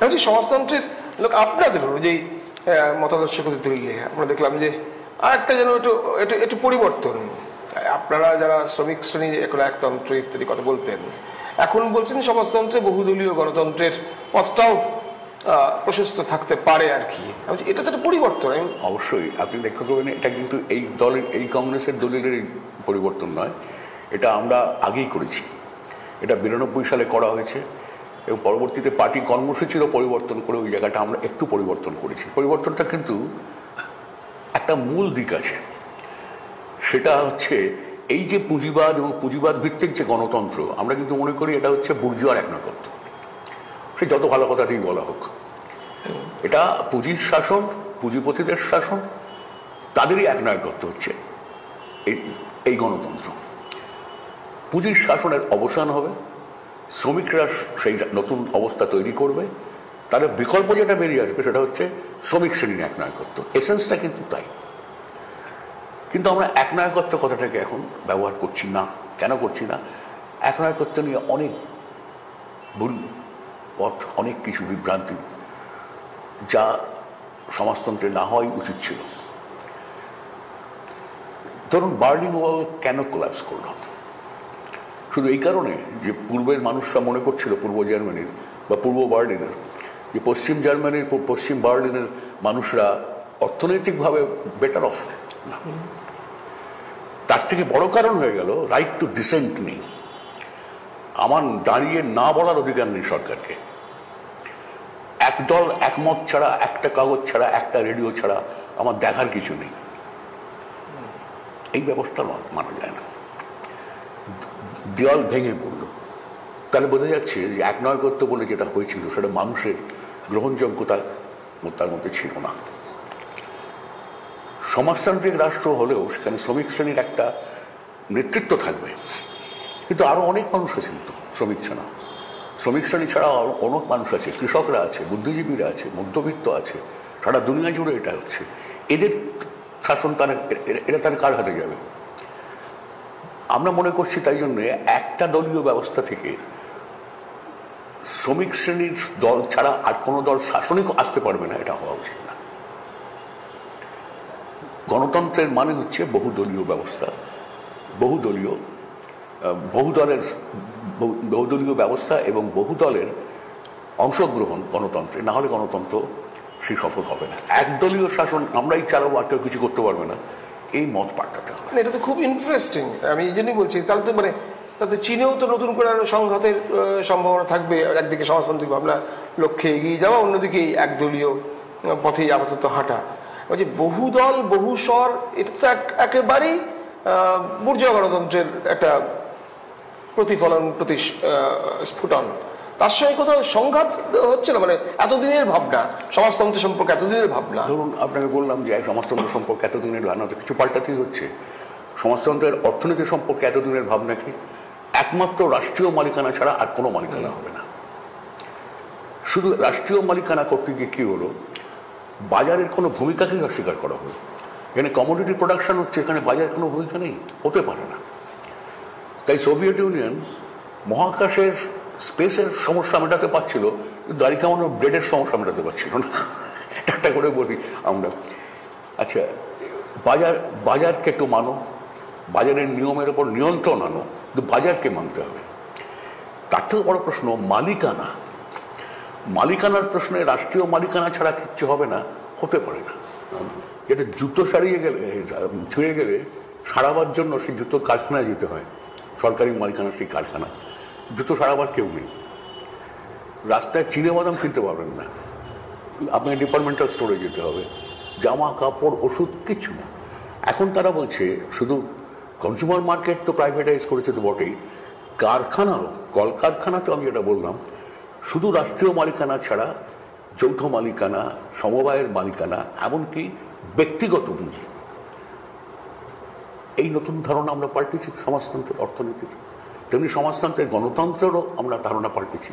আমি বলছি সমাজতন্ত্রের লোক আপনাদের যেই মতাদর্শ করে তুললে আমরা দেখলাম যে আর একটা যেন একটু একটু একটু পরিবর্তন। আপনারা যারা শ্রমিক শ্রেণী একতন্ত্র ইত্যাদি কথা বলতেন, এখন বলছেন সমাজতন্ত্রে বহুদলীয় গণতন্ত্রের পথটাও প্রশস্ত থাকতে পারে আর কি। এটা তো একটা পরিবর্তন। অবশ্যই আপনি লক্ষ্য করবেন, এটা কিন্তু এই দলের, এই কংগ্রেসের দলিলের পরিবর্তন নয়, এটা আমরা আগেই করেছি। এটা 92 সালে করা হয়েছে এবং পরবর্তীতে পার্টি কর্মসূচিরও পরিবর্তন করে ওই জায়গাটা আমরা একটু পরিবর্তন করেছি। পরিবর্তনটা কিন্তু একটা মূল দিক আছে, সেটা হচ্ছে এই যে পুঁজিবাদ এবং পুঁজিবাদ ভিত্তিক যে গণতন্ত্র, আমরা কিন্তু মনে করি এটা হচ্ছে বুর্জোয়ার একনায়কত্ব। সে যত ভালো কথাতেই বলা হোক, এটা পুঁজির শাসন, পুঁজিপতিদের শাসন, তাদেরই একনায়কত্ব হচ্ছে এই গণতন্ত্র। পুঁজির শাসনের অবসান হবে, শ্রমিকরা সেই নতুন অবস্থা তৈরি করবে, তাদের বিকল্প যেটা বেরিয়ে আসবে সেটা হচ্ছে শ্রমিক শ্রেণীর একনায়কত্ব। এসেন্সটা কিন্তু তাই। কিন্তু আমরা একনায়কত্ব কথাটাকে এখন ব্যবহার করছি না। কেন করছি না? একনায়কত্ব নিয়ে অনেক ভুল পথ, অনেক কিছু বিভ্রান্তি, যা সমাজতন্ত্রে না হওয়াই উচিত ছিল। ধরুন বার্লিন ওয়াল কেন কোলাপস করল? শুধু এই কারণে যে পূর্বের মানুষরা মনে করছিল, পূর্ব জার্মানির বা পূর্ব বার্লিনের, যে পশ্চিম জার্মানির, পশ্চিম বার্লিনের মানুষরা অর্থনৈতিকভাবে বেটার অফ। তার থেকে বড় কারণ হয়ে গেল রাইট টু ডিসেন্ট নেই। আমার দাঁড়িয়ে না বলার অধিকার নেই সরকারকে। একদল একমত ছাড়া, একটা কাগজ ছাড়া, একটা রেডিও ছাড়া আমার দেখার কিছু নেই। এই ব্যবস্থা মানা যায় না। দেওয়াল ভেঙে পড়ল, তাহলে বোঝা যাচ্ছে যে একনায়কত্ব বলে যেটা হয়েছিল সেটা মানুষের গ্রহণযোগ্যতা তার মধ্যে ছিল না। সমাজতান্ত্রিক রাষ্ট্র হলেও সেখানে শ্রমিক শ্রেণীর একটা নেতৃত্ব থাকবে, কিন্তু আরো অনেক মানুষ আছেন তো শ্রমিক ছাড়া। শ্রমিক শ্রেণী ছাড়া অনেক মানুষ আছে, কৃষকরা আছে, বুদ্ধিজীবীরা আছে, মধ্যবিত্ত আছে, সারা দুনিয়া জুড়ে এটা হচ্ছে। এদের শাসন এরা তার কার হাতে যাবে? আমরা মনে করছি তাই জন্যে একটা দলীয় ব্যবস্থা থেকে শ্রমিক শ্রেণীর দল ছাড়া আর কোনো দল শাসনিক আসতে পারবে না, এটা হওয়া উচিত না। গণতন্ত্রের মানে হচ্ছে বহুদলীয় ব্যবস্থা, বহুদলীয় ব্যবস্থা এবং বহুদলের অংশগ্রহণ গণতন্ত্রে। না হলে গণতন্ত্র সেই সফল হবে না। একদলীয় শাসন আমরাই চালাবো, আর কেউ কিছু করতে পারবে না, এই মত পাল্টাতে হবে। এটা তো খুব ইন্টারেস্টিং। আমি এই জন্যই বলছি, তাহলে তো তাতে চীনেও তো নতুন করে আরো সংঘাতের সম্ভাবনা থাকবে। একদিকে সমাজতান্ত্রিক ভাবনা লক্ষ্যে এগিয়ে যাওয়া, অন্যদিকে একদলীয় পথেই আপাতত হাঁটা। বলছি বহুদল বহুস্বর, এটা তো একেবারেই বুর্জোয়া গণতন্ত্রের একটা প্রতিফলন, স্ফুটন। তার সঙ্গে কোথাও সংঘাত হচ্ছে না? এতদিনের ভাবনা সমাজতন্ত্র সম্পর্কে, এতদিনের ভাবনা। ধরুন আপনাকে বললাম যে সমাজতন্ত্র সম্পর্কে এতদিনের ভাবনা তো কিছু পাল্টাতেই হচ্ছে। সমাজতন্ত্রের অর্থনীতি সম্পর্কে এতদিনের ভাবনা কি? একমাত্র রাষ্ট্রীয় মালিকানা ছাড়া আর কোনো মালিকানা হবে না। শুধু রাষ্ট্রীয় মালিকানা করতে গিয়ে কি হলো, বাজারের কোনো ভূমিকাকেই অস্বীকার করা হলো। এখানে কমোডিটি প্রোডাকশন হচ্ছে, এখানে বাজারের কোনো ভূমিকা নেই, হতে পারে না। তাই সোভিয়েত ইউনিয়ন মহাকাশের স্পেসের সমস্যা মেটাতে পারছিল, কিন্তু দাড়ি কামানোর ব্লেডের সমস্যা মেটাতে পারছিল না। একটা করে বলি আমরা। আচ্ছা, বাজারকে একটু মানো, বাজারের নিয়মের ওপর নিয়ন্ত্রণ আনো, কিন্তু বাজারকে মানতে হবে। তার থেকে বড় প্রশ্ন মালিকানা। মালিকানার প্রশ্নে রাষ্ট্রীয় মালিকানা ছাড়া কিচ্ছু হবে না, হতে পারে না। যেটা জুতো ছুঁয়ে গেলে সারাবার জন্য সেই জুতোর কারখানায় যেতে হয়, সরকারি মালিকানার সেই কারখানা। জুতো সারাবার কেউ নেই। রাস্তায় চিনে বাদাম কিনতে পারবেন না, আপনাকে ডিপার্টমেন্টাল স্টোরে যেতে হবে। জামা কাপড় ওষুধ কিচ্ছু না। এখন তারা বলছে শুধু কনজিউমার মার্কেট তো প্রাইভেটাইজ করেছে তো বটেই, কারখানাও, কলকারখানাতেও আমি এটা বললাম, শুধু রাষ্ট্রীয় মালিকানা ছাড়া যৌথ মালিকানা, সমবায়ের মালিকানা, এমনকি ব্যক্তিগত পুঁজি, এই নতুন ধারণা আমরা পাল্টেছি সমাজতন্ত্রের অর্থনীতির। তেমনি সমাজতন্ত্রের গণতন্ত্রেরও আমরা ধারণা পাল্টেছি।